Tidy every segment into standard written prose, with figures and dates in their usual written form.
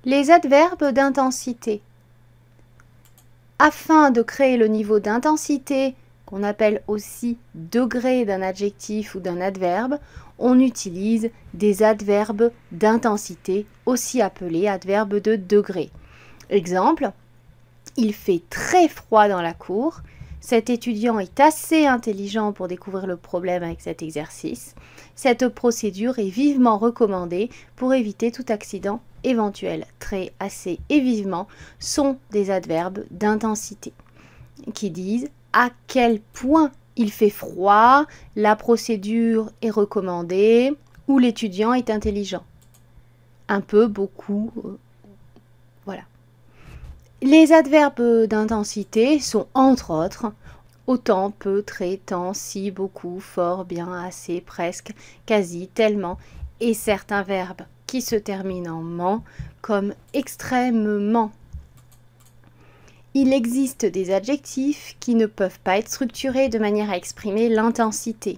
Les adverbes d'intensité. Afin de créer le niveau d'intensité, qu'on appelle aussi degré d'un adjectif ou d'un adverbe, on utilise des adverbes d'intensité, aussi appelés adverbes de degré. Exemple, il fait très froid dans la cour. Cet étudiant est assez intelligent pour découvrir le problème avec cet exercice. Cette procédure est vivement recommandée pour éviter tout accident éventuel. Très, assez et vivement sont des adverbes d'intensité qui disent à quel point il fait froid, la procédure est recommandée ou l'étudiant est intelligent. Un peu, beaucoup, voilà. Les adverbes d'intensité sont entre autres autant, peu, très, tant, si, beaucoup, fort, bien, assez, presque, quasi, tellement, et certains verbes qui se terminent en ment comme extrêmement. Il existe des adjectifs qui ne peuvent pas être structurés de manière à exprimer l'intensité.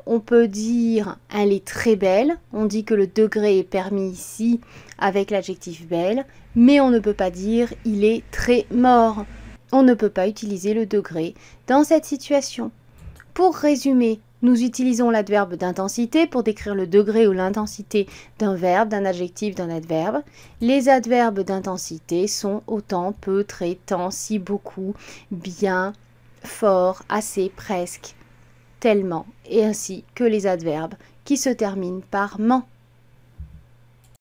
On peut dire « elle est très belle », on dit que le degré est permis ici avec l'adjectif « belle », mais on ne peut pas dire « il est très mort ». On ne peut pas utiliser le degré dans cette situation. Pour résumer, nous utilisons l'adverbe d'intensité pour décrire le degré ou l'intensité d'un verbe, d'un adjectif, d'un adverbe. Les adverbes d'intensité sont autant, peu, très, tant, si, beaucoup, bien, fort, assez, presque, tellement, et ainsi que les adverbes qui se terminent par ment.